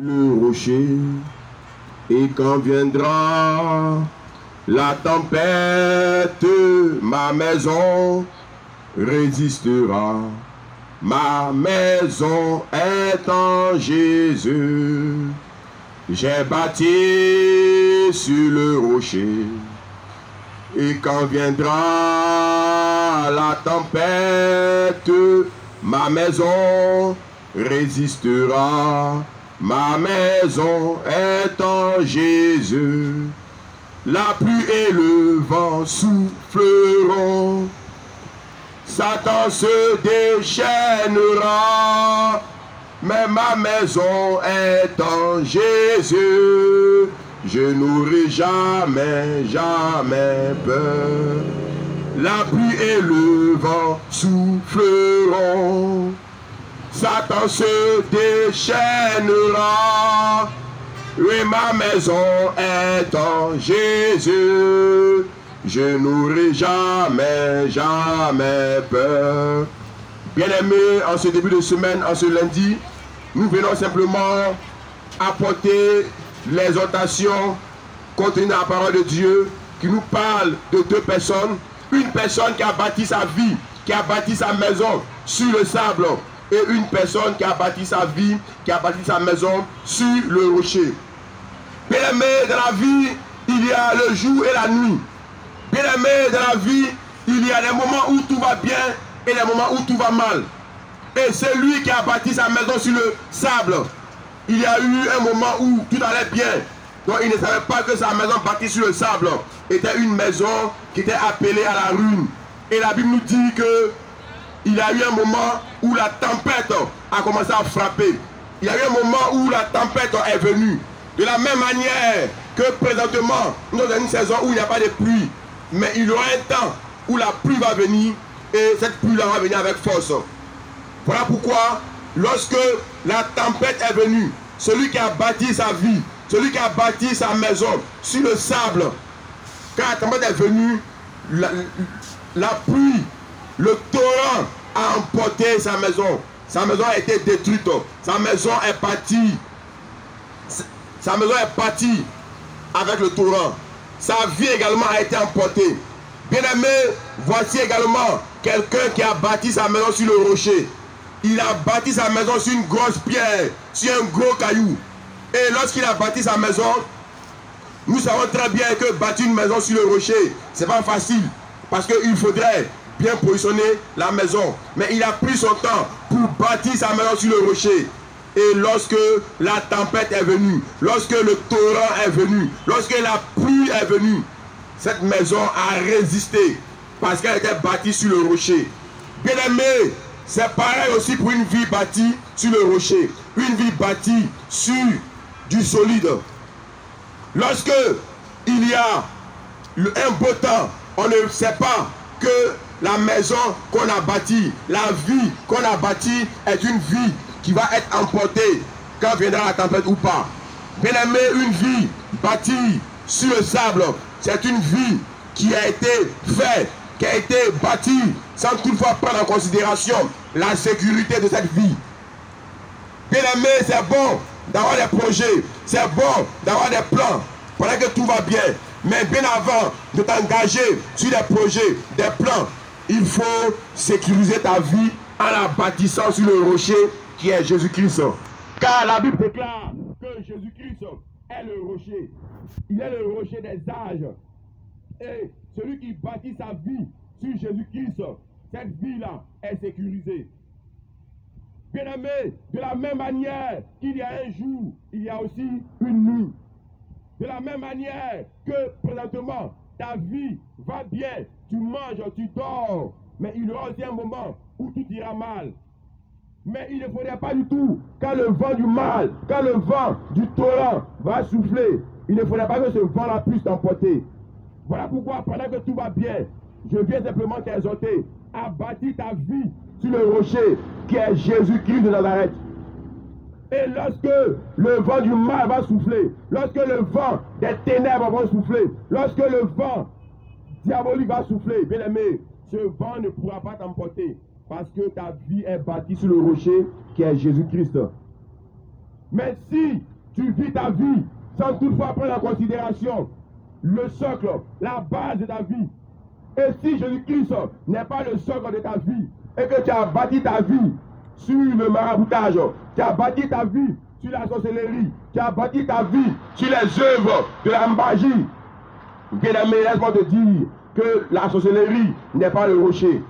le rocher, et quand viendra la tempête, ma maison résistera. Ma maison est en Jésus. J'ai bâti sur le rocher, et quand viendra la tempête, ma maison résistera. Ma maison est en Jésus. La pluie et le vent souffleront. Satan se déchaînera. Mais ma maison est en Jésus. Je n'aurai jamais, jamais peur. La pluie et le vent souffleront. Satan se déchaînera. Oui, ma maison est en Jésus. Je n'aurai jamais, jamais peur. Bien-aimés, en ce début de semaine, en ce lundi, nous venons simplement apporter l'exhortation contenue dans la parole de Dieu qui nous parle de deux personnes. Une personne qui a bâti sa vie, qui a bâti sa maison sur le sable, et une personne qui a bâti sa vie, qui a bâti sa maison sur le rocher. Bien-aimés, dans la vie, il y a le jour et la nuit. Bien-aimés, dans la vie, il y a des moments où tout va bien et des moments où tout va mal. Et celui qui a bâti sa maison sur le sable, il y a eu un moment où tout allait bien. Donc il ne savait pas que sa maison bâtie sur le sable était une maison qui était appelée à la ruine. Et la Bible nous dit que il y a eu un moment où la tempête a commencé à frapper. Il y a eu un moment où la tempête est venue. De la même manière que présentement, nous sommes dans une saison où il n'y a pas de pluie. Mais il y aura un temps où la pluie va venir et cette pluie-là va venir avec force. Voilà pourquoi, lorsque la tempête est venue, celui qui a bâti sa vie, celui qui a bâti sa maison sur le sable, quand la tempête est venue, la pluie, le torrent a emporté sa maison. Sa maison a été détruite. Sa maison est partie. Sa maison est partie avec le torrent. Sa vie également a été emportée. Bien-aimé, voici également quelqu'un qui a bâti sa maison sur le rocher. Il a bâti sa maison sur une grosse pierre, sur un gros caillou. Et lorsqu'il a bâti sa maison, nous savons très bien que bâtir une maison sur le rocher, c'est pas facile. Parce qu'il faudrait bien positionner la maison. Mais il a pris son temps pour bâtir sa maison sur le rocher. Et lorsque la tempête est venue, lorsque le torrent est venu, lorsque la pluie est venue, cette maison a résisté parce qu'elle était bâtie sur le rocher. Bien aimé, c'est pareil aussi pour une vie bâtie sur le rocher, une vie bâtie sur du solide. Lorsque il y a un beau temps, on ne sait pas que la maison qu'on a bâtie, la vie qu'on a bâtie est une vie qui va être emportée quand viendra la tempête ou pas. Bien aimé, une vie bâtie sur le sable, c'est une vie qui a été faite, qui a été bâtie sans toutefois prendre en considération la sécurité de cette vie. Bien aimé, c'est bon d'avoir des projets, c'est bon d'avoir des plans pendant que tout va bien. Mais bien avant de t'engager sur des projets, des plans, il faut sécuriser ta vie en la bâtissant sur le rocher qui est Jésus-Christ. Car la Bible déclare que Jésus-Christ est le rocher. Il est le rocher des âges. Et celui qui bâtit sa vie sur Jésus-Christ, cette vie-là est sécurisée. Bien-aimé, de la même manière qu'il y a un jour, il y a aussi une nuit. De la même manière que présentement, ta vie va bien, tu manges, tu dors, mais il y aura aussi un moment où tout ira mal. Mais il ne faudrait pas du tout, quand le vent du mal, quand le vent du torrent va souffler, il ne faudrait pas que ce vent-là puisse t'emporter. Voilà pourquoi, pendant que tout va bien, je viens simplement t'exhorter à bâtir ta vie sur le rocher qui est Jésus-Christ de Nazareth. Et lorsque le vent du mal va souffler, lorsque le vent des ténèbres va souffler, lorsque le vent diabolique va souffler, bien aimé, ce vent ne pourra pas t'emporter parce que ta vie est bâtie sur le rocher qui est Jésus-Christ. Mais si tu vis ta vie sans toutefois prendre en considération le socle, la base de ta vie, et si Jésus-Christ n'est pas le socle de ta vie, et que tu as bâti ta vie sur le maraboutage, tu as bâti ta vie sur la sorcellerie, tu as bâti ta vie sur les œuvres de la magie, bien-aimé, laisse-moi te dire que la sorcellerie n'est pas le rocher,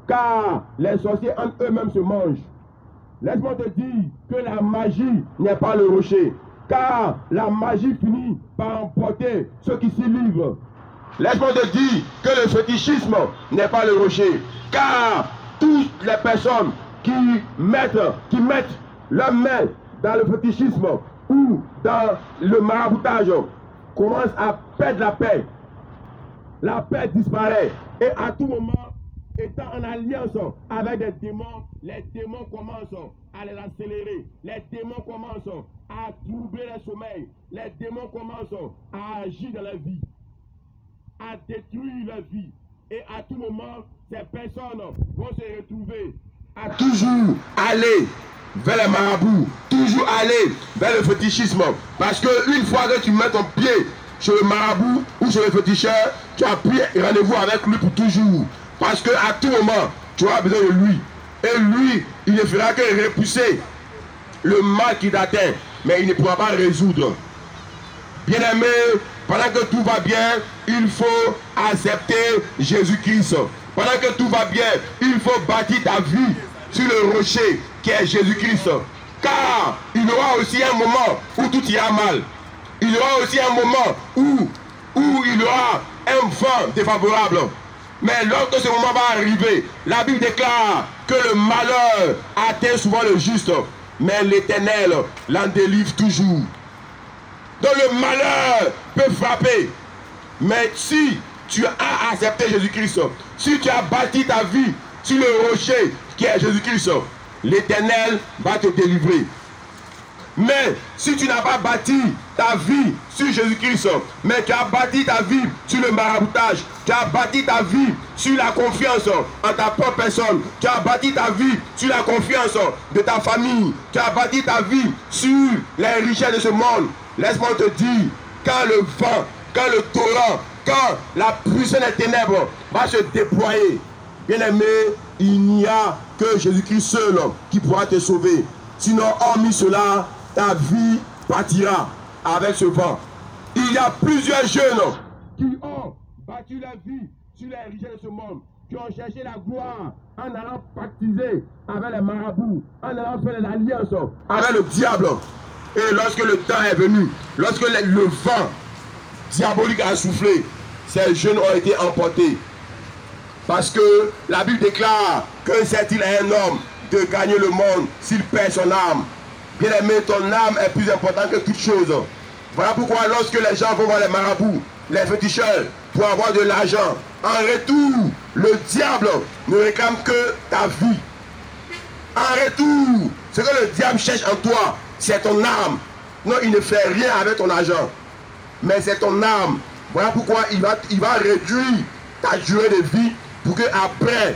car les sorciers entre eux-mêmes se mangent. Laisse-moi te dire que la magie n'est pas le rocher, car la magie finit par emporter ceux qui s'y livrent. Laisse-moi te dire que le fétichisme n'est pas le rocher, car toutes les personnes qui mettent leurs mains dans le fétichisme ou dans le maraboutage commencent à perdre la paix. La paix disparaît et à tout moment, étant en alliance avec des démons, les démons commencent à les accélérer, les démons commencent à troubler les sommeils, les démons commencent à agir dans la vie, à détruire la vie. Et à tout moment, ces personnes vont se retrouver à toujours aller vers les marabouts, toujours aller vers le fétichisme. Parce qu'une fois que tu mets ton pied chez le marabout ou chez le féticheur, tu as pris rendez-vous avec lui pour toujours. Parce qu'à tout moment, tu auras besoin de lui. Et lui, il ne fera que repousser le mal qui t'atteint, mais il ne pourra pas résoudre. Bien-aimé, pendant que tout va bien, il faut accepter Jésus-Christ. Pendant que tout va bien, il faut bâtir ta vie sur le rocher qui est Jésus-Christ. Car il y aura aussi un moment où tout ira mal. Il y aura aussi un moment où il y aura un vent défavorable. Mais lorsque ce moment va arriver, la Bible déclare que le malheur atteint souvent le juste, mais l'Éternel l'en délivre toujours. Donc le malheur peut frapper. Mais si tu as accepté Jésus-Christ, si tu as bâti ta vie sur le rocher qui est Jésus-Christ, l'Éternel va te délivrer. Mais si tu n'as pas bâti ta vie sur Jésus-Christ, mais tu as bâti ta vie sur le maraboutage, tu as bâti ta vie sur la confiance en ta propre personne, tu as bâti ta vie sur la confiance de ta famille, tu as bâti ta vie sur les richesses de ce monde, laisse-moi te dire, quand le vent, quand le torrent, quand la puissance des ténèbres va se déployer, bien-aimé, il n'y a que Jésus-Christ seul qui pourra te sauver. Sinon, hormis cela, ta vie partira avec ce vent. Il y a plusieurs jeunes qui ont battu la vie sur les richesses de ce monde, qui ont cherché la gloire en allant pactiser avec les marabouts, en allant faire des alliances avec le diable. Et lorsque le temps est venu, lorsque le vent diabolique a soufflé, ces jeunes ont été emportés. Parce que la Bible déclare que c'est-il à un homme de gagner le monde s'il perd son âme. Bien-aimé, ton âme est plus importante que toute chose. Voilà pourquoi lorsque les gens vont voir les marabouts, les féticheurs, pour avoir de l'argent, en retour, le diable ne réclame que ta vie. En retour, ce que le diable cherche en toi, c'est ton âme. Non, il ne fait rien avec ton argent, mais c'est ton âme. Voilà pourquoi il va réduire ta durée de vie pour que après,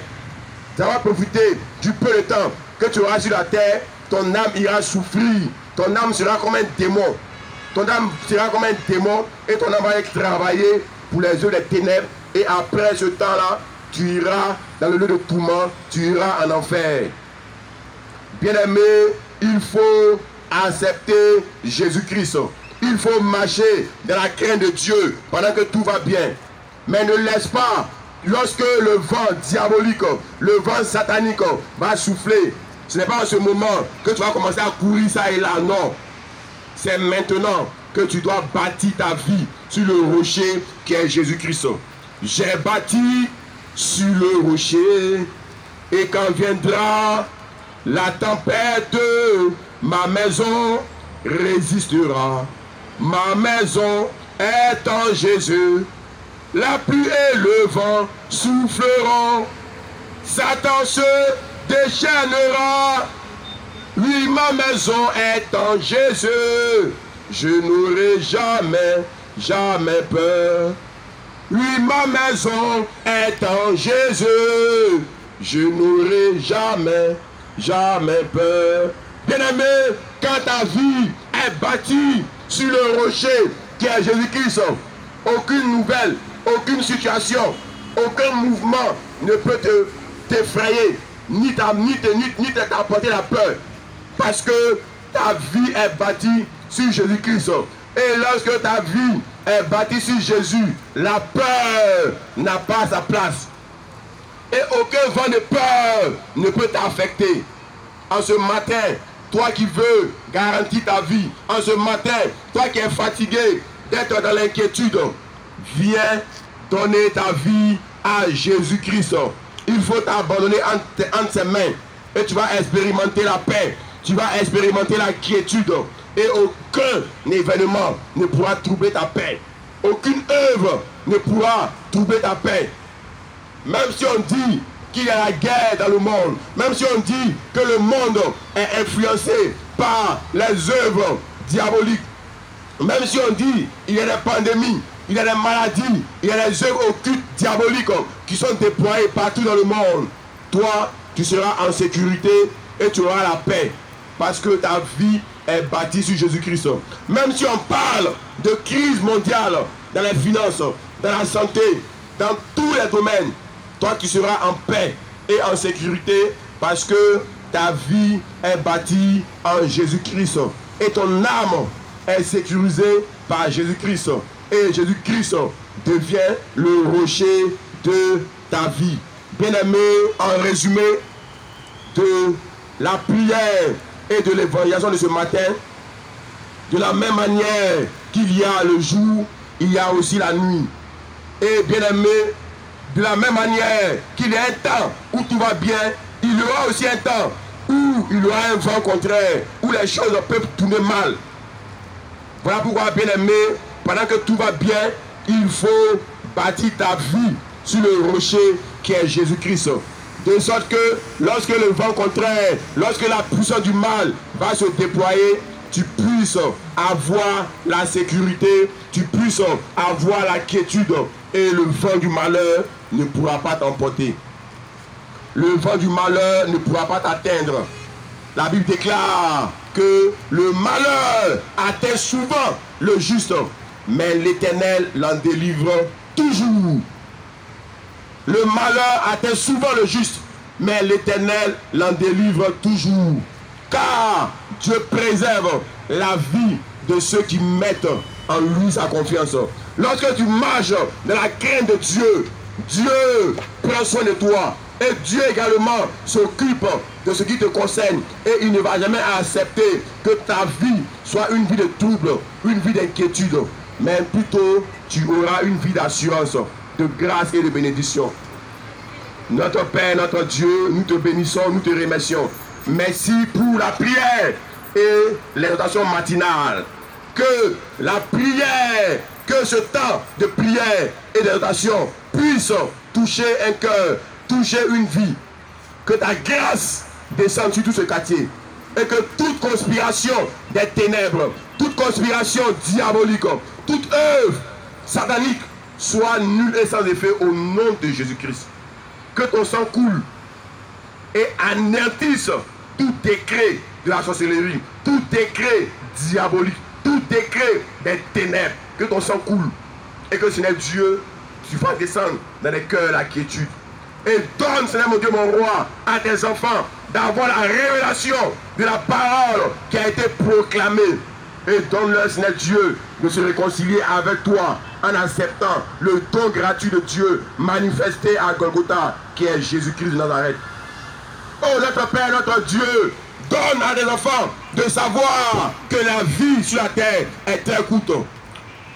tu vas profiter du peu de temps que tu auras sur la terre, ton âme ira souffrir. Ton âme sera comme un démon. Ton âme sera comme un démon et ton âme va travailler pour les œuvres des ténèbres. Et après ce temps-là, tu iras dans le lieu de tourment, tu iras en enfer. Bien-aimé, il faut accepter Jésus-Christ. Il faut marcher dans la crainte de Dieu pendant que tout va bien. Mais ne laisse pas, lorsque le vent diabolique, le vent satanique va souffler, ce n'est pas en ce moment que tu vas commencer à courir ça et là, non. C'est maintenant que tu dois bâtir ta vie sur le rocher qui est Jésus-Christ. J'ai bâti sur le rocher et quand viendra la tempête, ma maison résistera. Ma maison est en Jésus. La pluie et le vent souffleront. Satan se déchaînera. Oui, ma maison est en Jésus. Je n'aurai jamais, jamais peur. Oui, ma maison est en Jésus. Je n'aurai jamais, jamais peur. Bien-aimé, quand ta vie est bâtie sur le rocher qui est Jésus-Christ, aucune nouvelle, aucune situation, aucun mouvement ne peut t'effrayer, ni t'apporter la peur. Parce que ta vie est bâtie sur Jésus-Christ. Et lorsque ta vie est bâtie sur Jésus, la peur n'a pas sa place. Et aucun vent de peur ne peut t'affecter. En ce matin, toi qui veux garantir ta vie, en ce matin, toi qui es fatigué d'être dans l'inquiétude, viens donner ta vie à Jésus-Christ. Il faut t'abandonner entre ses mains et tu vas expérimenter la paix, tu vas expérimenter la quiétude et aucun événement ne pourra troubler ta paix. Aucune œuvre ne pourra troubler ta paix. Même si on dit qu'il y a la guerre dans le monde, même si on dit que le monde est influencé par les œuvres diaboliques, même si on dit qu'il y a des pandémies, il y a des maladies, il y a des œuvres occultes diaboliques qui sont déployées partout dans le monde, toi, tu seras en sécurité et tu auras la paix parce que ta vie est bâtie sur Jésus-Christ. Même si on parle de crise mondiale dans les finances, dans la santé, dans tous les domaines, toi tu seras en paix et en sécurité parce que ta vie est bâtie en Jésus-Christ. Et ton âme est sécurisée par Jésus-Christ. Et Jésus-Christ devient le rocher de ta vie. Bien-aimé, en résumé de la prière et de l'évangélisation de ce matin, de la même manière qu'il y a le jour, il y a aussi la nuit. Et bien-aimé, de la même manière qu'il y a un temps où tout va bien, il y aura aussi un temps où il y aura un vent contraire, où les choses peuvent tourner mal. Voilà pourquoi, bien-aimé, pendant que tout va bien, il faut bâtir ta vie sur le rocher qui est Jésus-Christ. De sorte que lorsque le vent contraire, lorsque la puissance du mal va se déployer, tu puisses avoir la sécurité, tu puisses avoir la quiétude et le vent du malheur ne pourra pas t'emporter. Le vent du malheur ne pourra pas t'atteindre. La Bible déclare que le malheur atteint souvent le juste, mais l'Éternel l'en délivre toujours. Le malheur atteint souvent le juste, mais l'Éternel l'en délivre toujours. Car Dieu préserve la vie de ceux qui mettent en lui sa confiance. Lorsque tu marches dans la crainte de Dieu, Dieu prend soin de toi. Et Dieu également s'occupe de ce qui te concerne. Et il ne va jamais accepter que ta vie soit une vie de trouble, une vie d'inquiétude. Mais plutôt, tu auras une vie d'assurance, de grâce et de bénédiction. Notre Père, notre Dieu, nous te bénissons, nous te remercions. Merci pour la prière et l'exhortation matinale. Que la prière, que ce temps de prière et d'exhortation puisse toucher un cœur, toucher une vie. Que ta grâce descende sur tout ce quartier. Et que toute conspiration des ténèbres, toute conspiration diabolique, toute œuvre satanique soit nulle et sans effet au nom de Jésus-Christ. Que ton sang coule et anéantisse tout décret de la sorcellerie, tout décret diabolique, tout décret des ténèbres. Que ton sang coule et que Seigneur Dieu, tu vas descendre dans les cœurs la quiétude. Et donne, Seigneur mon Dieu, mon roi, à tes enfants d'avoir la révélation de la parole qui a été proclamée. Et donne-leur, Seigneur Dieu, de se réconcilier avec toi en acceptant le don gratuit de Dieu manifesté à Golgotha, qui est Jésus-Christ de Nazareth. Oh, notre Père, notre Dieu, donne à tes enfants de savoir que la vie sur la terre est très courte.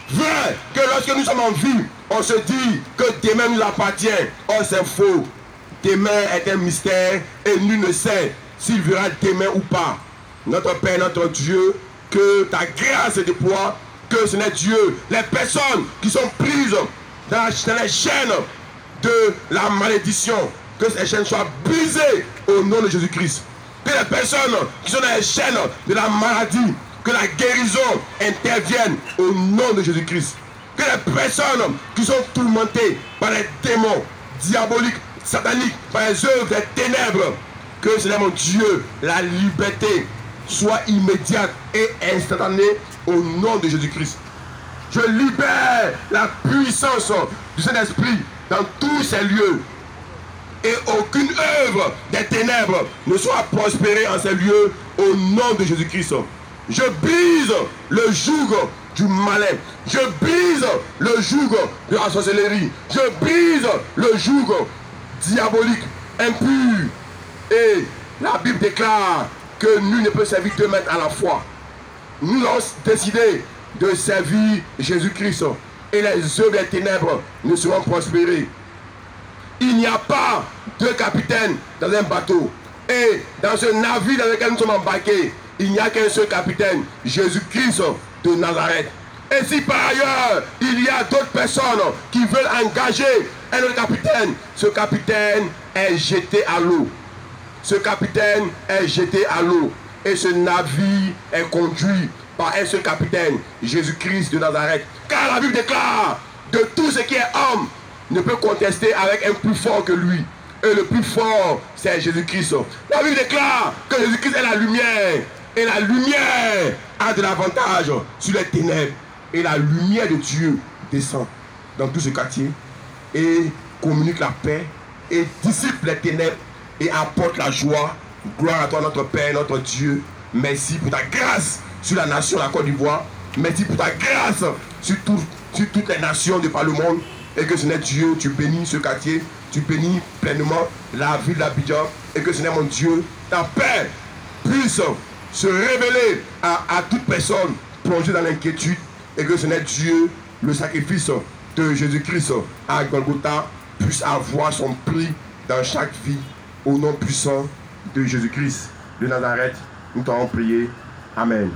Vrai que lorsque nous sommes en vie, on se dit que demain nous appartient. Oh, c'est faux. Demain est un mystère et nul ne sait s'il verra demain ou pas. Notre Père, notre Dieu, que ta grâce se déploie, que Seigneur Dieu, les personnes qui sont prises dans les chaînes de la malédiction, que ces chaînes soient brisées au nom de Jésus-Christ. Que les personnes qui sont dans les chaînes de la maladie, que la guérison intervienne au nom de Jésus-Christ. Que les personnes qui sont tourmentées par les démons diaboliques, sataniques, par les œuvres des ténèbres, que Seigneur mon Dieu, la liberté soit immédiate et instantanée au nom de Jésus-Christ. Je libère la puissance du Saint-Esprit dans tous ces lieux. Et aucune œuvre des ténèbres ne soit prospérée en ces lieux au nom de Jésus-Christ. Je brise le joug du malin. Je brise le joug de la sorcellerie. Je brise le joug diabolique, impur. Et la Bible déclare que nul ne peut servir deux maîtres à la fois. Nous avons décidé de servir Jésus-Christ. Et les œuvres des ténèbres ne seront prospérées. Il n'y a pas deux capitaines dans un bateau. Et dans ce navire dans lequel nous sommes embarqués, il n'y a qu'un seul capitaine, Jésus-Christ de Nazareth. Et si par ailleurs, il y a d'autres personnes qui veulent engager un autre capitaine, ce capitaine est jeté à l'eau. Ce capitaine est jeté à l'eau. Et ce navire est conduit par un seul capitaine, Jésus-Christ de Nazareth. Car la Bible déclare que tout ce qui est homme ne peut contester avec un plus fort que lui. Et le plus fort, c'est Jésus-Christ. La Bible déclare que Jésus-Christ est la lumière. Et la lumière a de l'avantage sur les ténèbres. Et la lumière de Dieu descend dans tout ce quartier et communique la paix et dissipe les ténèbres et apporte la joie. Gloire à toi, notre Père, notre Dieu. Merci pour ta grâce sur la nation, la Côte d'Ivoire. Merci pour ta grâce sur toutes les nations de par le monde. Et que Seigneur Dieu, tu bénis ce quartier, tu bénis pleinement la ville d'Abidjan. Et que Seigneur mon Dieu, ta paix puisse se révéler à toute personne plongée dans l'inquiétude. Et que Seigneur Dieu, le sacrifice de Jésus-Christ à Golgotha puisse avoir son prix dans chaque vie. Au nom puissant de Jésus-Christ de Nazareth, nous t'avons prié. Amen.